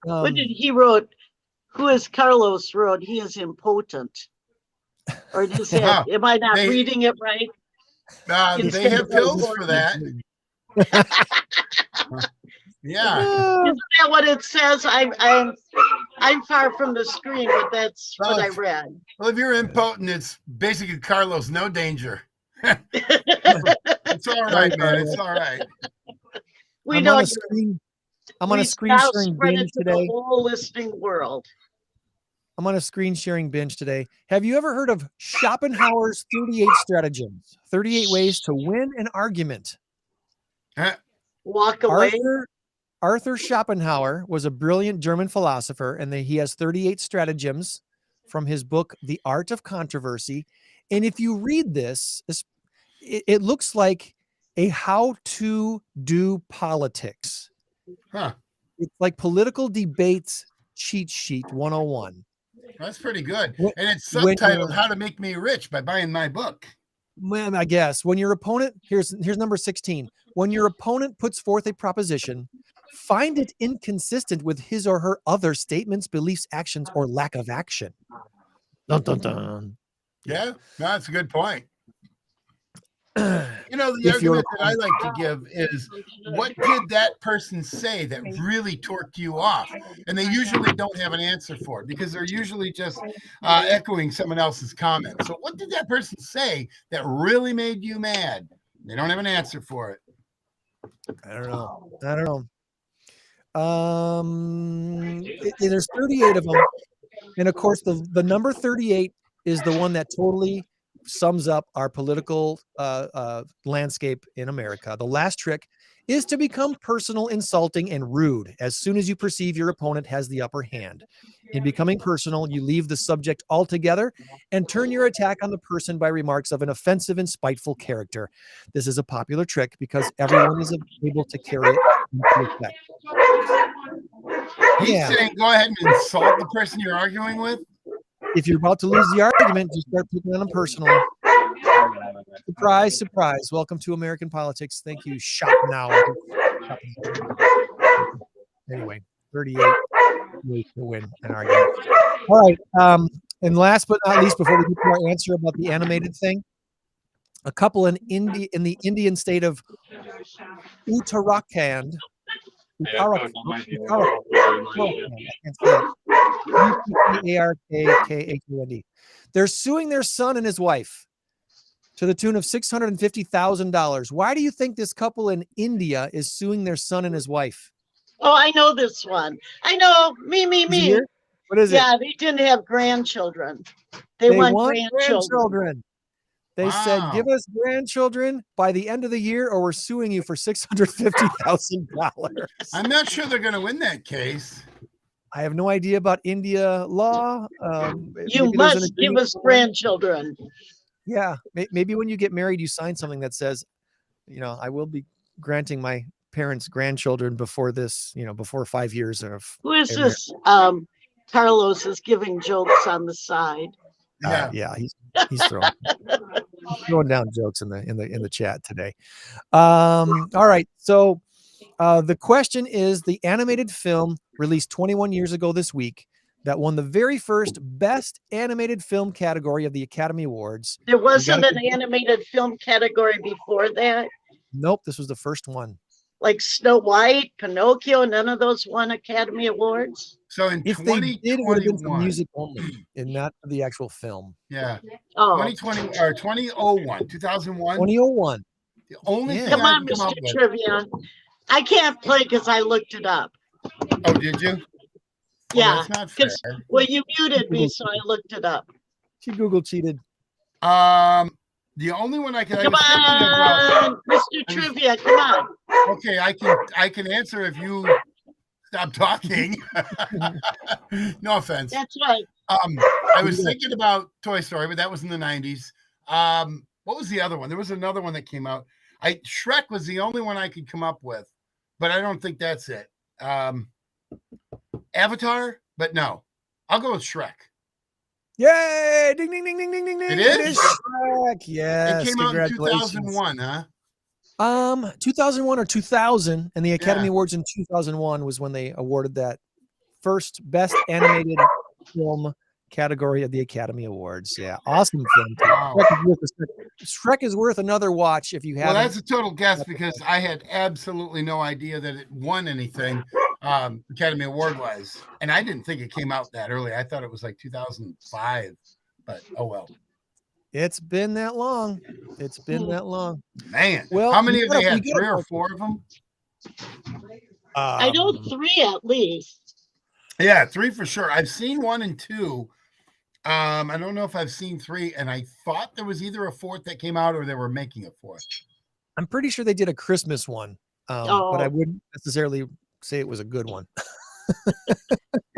What did he wrote? Who is Carlos wrote? He is impotent. Or is that, am I not reading it right? They have pills for that. Yeah. Isn't that what it says? I'm far from the screen, but that's what I read. Well, if you're impotent, it's basically Carlos, no danger. It's all right, man. It's all right. We know I'm on a screen sharing binge today. The whole listening world. I'm on a screen sharing binge today. Have you ever heard of Schopenhauer's 38 stratagems? 38 ways to win an argument. Walk away. Arthur Schopenhauer was a brilliant German philosopher, and he has 38 stratagems from his book, The Art of Controversy. And if you read this, it looks like a how to do politics. It's like political debates cheat sheet 101. That's pretty good. And it's subtitled How to Make Me Rich by buying my book. Well, I guess when your opponent, here's number 16. When your opponent puts forth a proposition, find it inconsistent with his or her other statements, beliefs, actions, or lack of action. Dun, dun, dun. Yeah, no, that's a good point. You know, the argument that I like to give is, what did that person say that really torqued you off? And they usually don't have an answer for it because they're usually just echoing someone else's comment. So what did that person say that really made you mad? They don't have an answer for it. I don't know. There's 38 of them. And of course, the number 38 is the one that totally sums up our political landscape in America. The last trick is to become personal, insulting, and rude as soon as you perceive your opponent has the upper hand. In becoming personal, you leave the subject altogether and turn your attack on the person by remarks of an offensive and spiteful character. This is a popular trick because everyone is able to carry it into effect. He's saying go ahead and insult the person you're arguing with? If you're about to lose the argument, just start picking on them personally. Surprise, surprise. Welcome to American politics. Thank you, Schopenhauer. Anyway, 38 ways to win an argument. All right. And last but not least, before we get to our answer about the animated thing, a couple in the Indian state of Uttarakhand. Arkand. They're suing their son and his wife to the tune of $650,000. Why do you think this couple in India is suing their son and his wife? Oh, I know this one. I know. Me. What is it? Yeah, they didn't have grandchildren. They want grandchildren. They said, give us grandchildren by the end of the year or we're suing you for $650,000. I'm not sure they're going to win that case. I have no idea about India law. You must give us grandchildren. Yeah. Maybe when you get married, you sign something that says, I will be granting my parents grandchildren before this, before 5 years of. Who is this? Carlos is giving jokes on the side. Yeah, he's throwing down jokes in the chat today. All right, so the question is, the animated film released 21 years ago this week that won the very first Best Animated Film category of the Academy Awards. There wasn't an animated film category before that? Nope, this was the first one. Like Snow White, Pinocchio, none of those won Academy Awards? So in if they did, it would have been for music only and not for the actual film. Yeah. Oh. 2020 or 2001, 2001. 2001. The only thing Come on, I come up Mr. with. Trivia. I can't play because I looked it up. Oh, did you? Yeah. That's not fair. Well, you muted me, so I looked it up. She Google cheated. The only one I can. Come on, Mr. Trivia. Come on. Okay, I can answer if you stop talking. No offense. That's right. I was thinking about Toy Story, but that was in the 90s. What was the other one? There was another one that came out. Shrek was the only one I could come up with, but I don't think that's it. Avatar, but no. I'll go with Shrek. Yay! Ding, ding, ding, ding, ding, ding, ding. It is? Shrek. Yes. It came out in 2001, huh? 2001 or 2000, and the Academy Awards in 2001 was when they awarded that first Best Animated Film category of the Academy Awards. Yeah, awesome film. Wow. Shrek is worth another watch if you haven't. Well, that's a total guess because I had absolutely no idea that it won anything. Academy Award was, and I didn't think it came out that early. I thought it was like 2005, but oh well. It's been that long. It's been that long. Man, well, how many have they had? 3 or 4 of them? I know 3 at least. Yeah, 3 for sure. I've seen 1 and 2. I don't know if I've seen 3, and I thought there was either a 4th that came out or they were making a 4th. I'm pretty sure they did a Christmas one, but I wouldn't necessarily say it was a good one.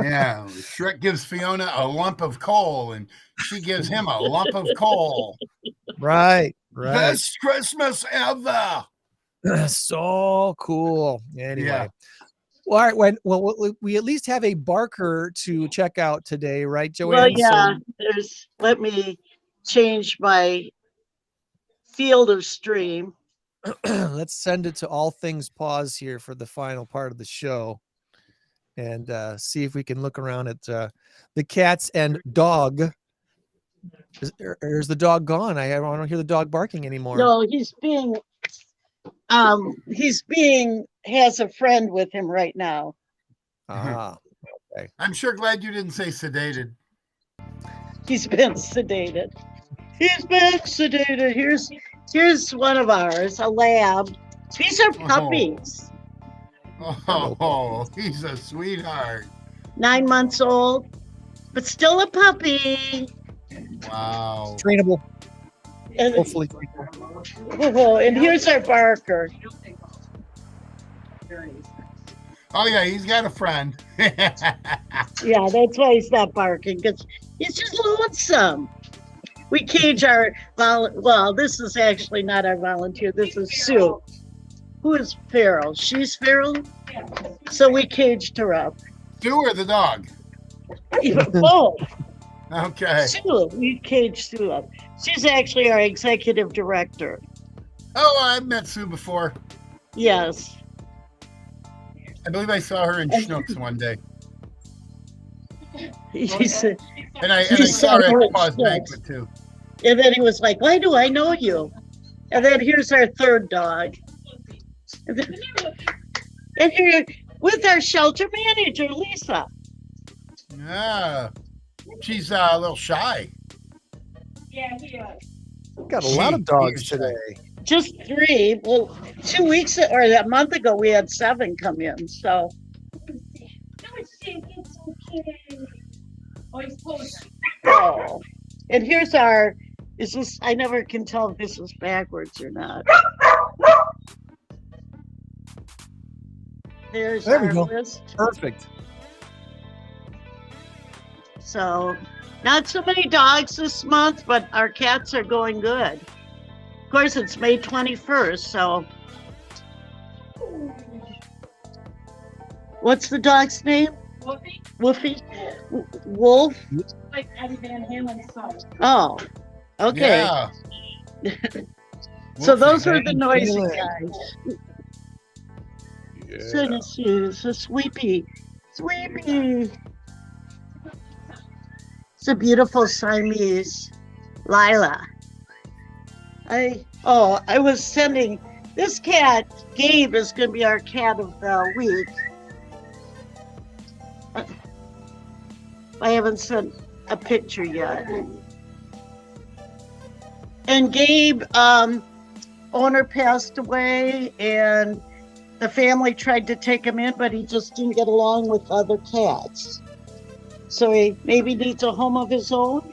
Yeah, Shrek gives Fiona a lump of coal, and she gives him a lump of coal. Right. Best Christmas ever. So cool. Anyway. Well, all right. We at least have a barker to check out today, right, Joann? Well, yeah. Let me change my field of stream. Let's send it to All Things PAWS here for the final part of the show, and see if we can look around at the cats and dog. Is the dog gone? I don't hear the dog barking anymore. No, has a friend with him right now. Okay. I'm sure glad you didn't say sedated. He's been sedated. Here's one of ours, a lab. These are puppies. Oh, he's a sweetheart. 9 months old, but still a puppy. Wow. Trainable. And, hopefully. And here's our barker. Oh yeah, he's got a friend. Yeah, that's why he's not barking, because he's just lonesome. We cage our this is actually not our volunteer. This is Sue, who is feral. She's feral, so we caged her up. Sue or the dog? Both. Okay. Sue, we caged Sue up. She's actually our executive director. Oh, I've met Sue before. Yes. I believe I saw her in Schnucks one day. And I saw her at PAWS Banquet too. And then he was like, "Why do I know you?" And then here's our third dog. And here with our shelter manager, Lisa. Yeah. She's a little shy. Yeah, he is. Got a lot of dogs today. Just 3. Well, 2 weeks or a month ago, we had 7 come in. So. Oh, and here's our. Is this? I never can tell if this is backwards or not. There we go. List. Perfect. So, not so many dogs this month, but our cats are going good. Of course, it's May 21st, so. What's the dog's name? Woofy. Woofy? Wolf? Like Eddie Van Halen's son. Oh, okay. Yeah. So those are the noisy guys. Yeah. So this is a Sweepy. Sweepy. It's a beautiful Siamese. Lila. I was sending this cat. Gabe is going to be our cat of the week. I haven't sent a picture yet. And Gabe, owner passed away, and the family tried to take him in, but he just didn't get along with other cats. So he maybe needs a home of his own.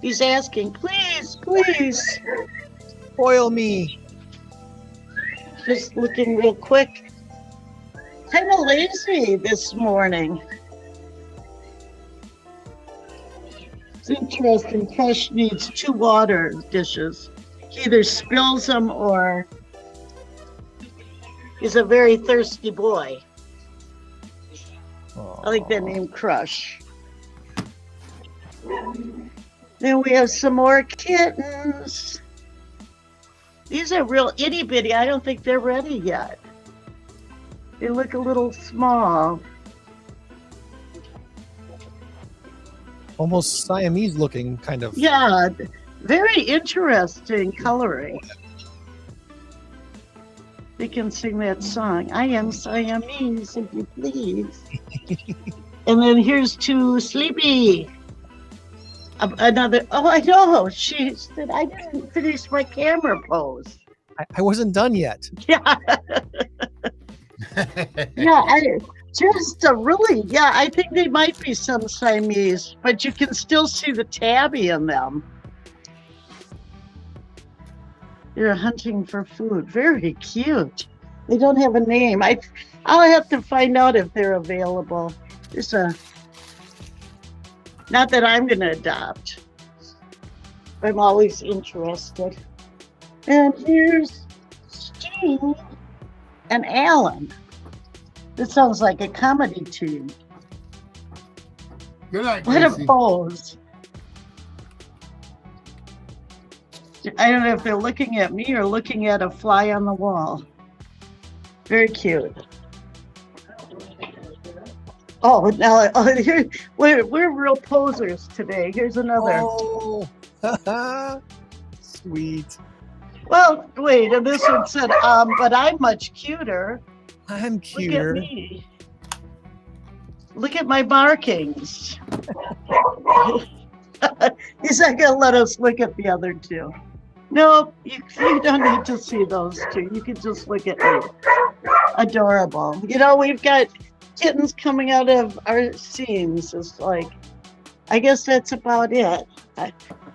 He's asking, please, please. Spoil me. Just looking real quick. Kind of lazy this morning. It's interesting. Crush needs 2 water dishes. He either spills them or he's a very thirsty boy. Aww. I like that name, Crush. Then we have some more kittens. These are real itty bitty. I don't think they're ready yet. They look a little small. Almost Siamese looking, kind of. Yeah, very interesting coloring. They can sing that song, I am Siamese, if you please. And then here's to Sleepy. Another, oh, I know. She said, I didn't finish my camera pose. I wasn't done yet. Yeah. Yeah, I think they might be some Siamese, but you can still see the tabby in them. They're hunting for food. Very cute. They don't have a name. I'll have to find out if they're available. There's not that I'm going to adopt. I'm always interested. And here's Steve and Alan. This sounds like a comedy team. Good night, What a Casey. pose. I don't know if they're looking at me or looking at a fly on the wall. Very cute. Oh, now here, we're real posers today. Here's another. Oh, sweet. Well, wait, and this one said, but I'm much cuter. I'm cuter. Look at me. Look at my markings. He's not gonna let us look at the other two. No, you don't need to see those two. You can just look at me. Adorable. You know, we've got kittens coming out of our seams. It's like, I guess that's about it.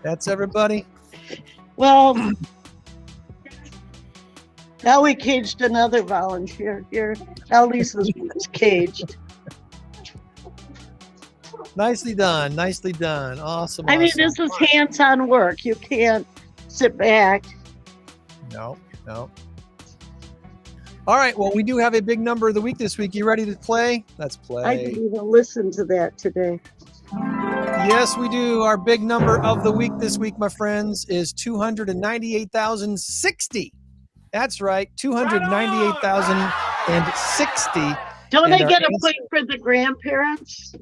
That's everybody. Well, now we caged another volunteer here. Now Lisa's caged. Nicely done. Nicely done. Awesome. I mean, awesome. this is hands-on work. You can't sit back. No. All right. Well, we do have a big number of the week this week. You ready to play? Let's play. I didn't even listen to that today. Yes, we do. Our big number of the week this week, my friends, is 298,060. That's right, 298,060. Don't And I our get a answer- point for the grandparents?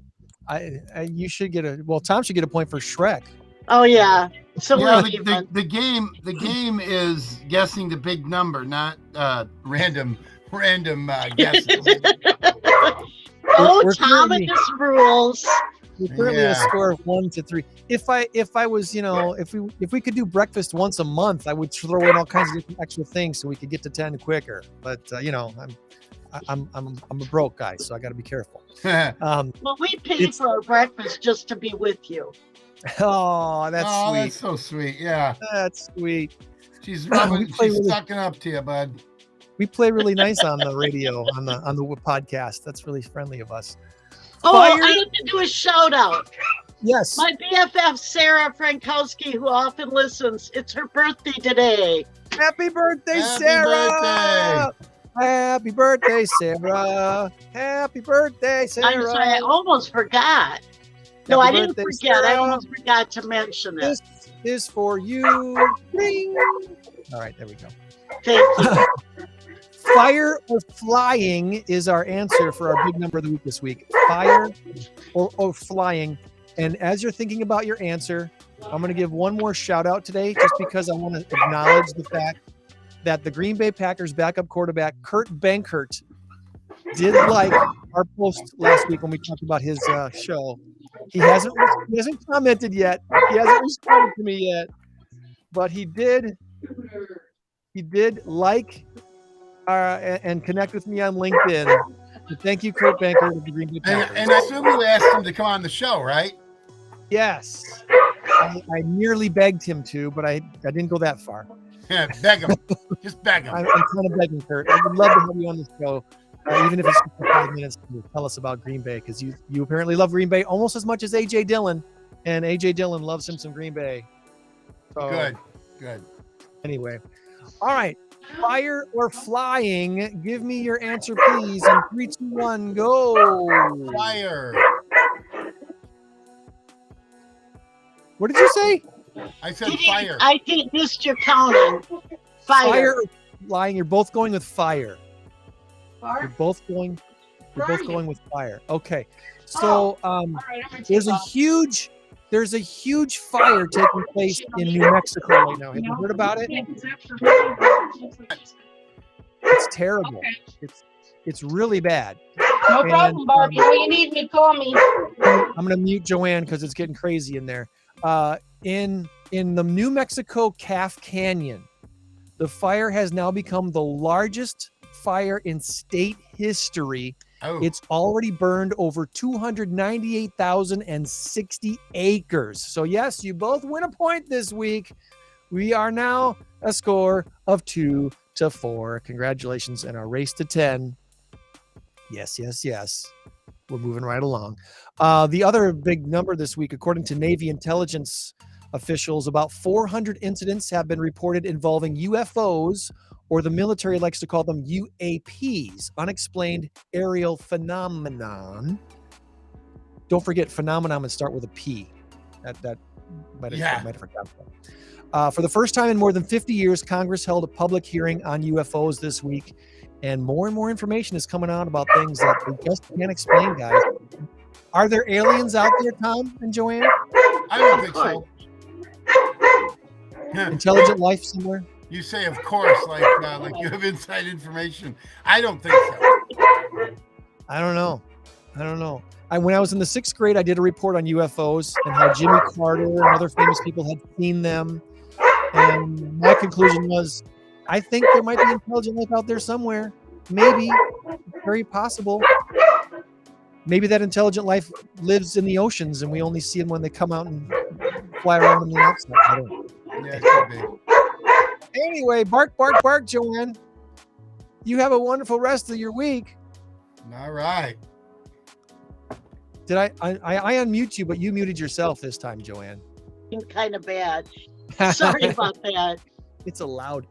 You should get Tom should get a point for Shrek. Oh yeah. So Yeah, we're even. the game is guessing the big number, not random guesses. Oh, We're Thomas rules. We're currently Yeah. a score of 1-3. If I was, if we could do breakfast once a month, I would throw in all kinds of different extra things so we could get to 10 quicker. But I'm a broke guy, so I got to be careful. Well, we paid for our breakfast just to be with you. Oh, that's sweet. That's so sweet. Yeah, That's sweet. she's really- sucking up to you, bud. We play really nice on the radio, on the podcast. That's really friendly of us. Oh, Fire- I have to do a shout out. Yes. My BFF Sarah Frankowski, who often listens, it's her birthday today. Happy birthday, Happy Sarah! Happy birthday, Sarah! Happy birthday, Sarah! I'm sorry, I almost forgot. No, Happy I didn't birthday, forget. I Sarah. almost forgot to mention it. This is for you. Ring. All right, there we go. Thank you. Fire or flying is our answer for our big number of the week this week. Fire or flying. And as you're thinking about your answer, I'm going to give one more shout out today just because I want to acknowledge the fact that the Green Bay Packers backup quarterback, Kurt Benkert, did like our post last week when we talked about his show. He hasn't commented yet. He hasn't responded to me yet, but he did like and connect with me on LinkedIn. So thank you, Kurt Benkert of the Green Bay Packers. And I assume you asked him to come on the show, right? Yes. I nearly begged him to, but I didn't go that far. Yeah, beg him. Just beg him. I'm kind of begging, Kurt. I would love to have you on the show, even if it's just for 5 minutes to tell us about Green Bay, because you apparently love Green Bay almost as much as A.J. Dillon. And AJ Dillon loves him some Green Bay. So, Good. Anyway. All right. Fire or flying? Give me your answer, please. In 3, 2, 1, go. Fire. What did you say? I said fire. I think missed your counting. Fire. Or flying? You're both going with fire. You're both going with fire. Okay. So there's a huge fire taking place in New Mexico right now. Have you heard about it? It's terrible. It's really bad. No problem, Barbie. When you need me, call me. I'm going to mute Joann because it's getting crazy in there. In the New Mexico Calf Canyon, the fire has now become the largest fire in state history. Oh. It's already burned over 298,060 acres. So yes, you both win a point this week. We are now a score of 2-4. Congratulations, and our race to 10. Yes. We're moving right along. The other big number this week, according to Navy intelligence officials, about 400 incidents have been reported involving UFOs, or the military likes to call them UAPs, unexplained aerial phenomenon. Don't forget phenomenon and start with a P. That might have forgotten that. For the first time in more than 50 years, Congress held a public hearing on UFOs this week, and more information is coming out about things that we just can't explain, guys. Are there aliens out there, Tom and Joann? I don't think so. Intelligent life somewhere? You say, of course, like you have inside information. I don't think so. I don't know. When I was in the 6th grade, I did a report on UFOs and how Jimmy Carter and other famous people had seen them. And my conclusion was, I think there might be intelligent life out there somewhere. Maybe. Very possible. Maybe that intelligent life lives in the oceans and we only see them when they come out and fly around on the outside. I don't know. Yeah, it could be. Anyway, bark, Joann. You have a wonderful rest of your week. All right. Did I unmute you, but you muted yourself this time, Joann. Kind of bad. Sorry about that. It's a loud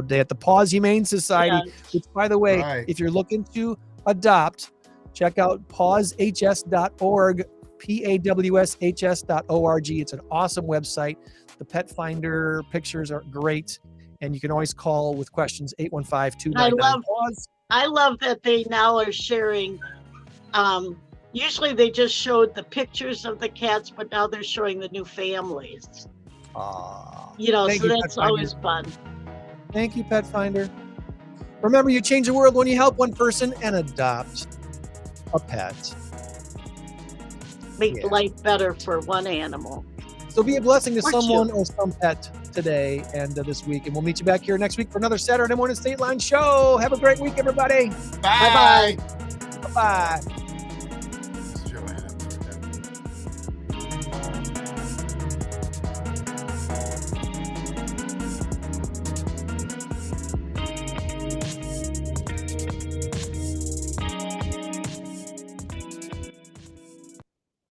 day at the PAWS Humane Society, which, by the way, if you're looking to adopt, check out pawshs.org, PAWSHS.org. It's an awesome website. The pet finder pictures are great, and you can always call with questions, 815-299-PAWS. I love that they now are sharing. Usually they just showed the pictures of the cats, but now they're showing the new families. So that's always fun. Thank you, Pet Finder. Remember, you change the world when you help one person and adopt a pet. Make life better for one animal. So be a blessing to someone or some pet today and this week. And we'll meet you back here next week for another Saturday morning Stateline show. Have a great week, everybody. Bye. Bye-bye. Bye-bye.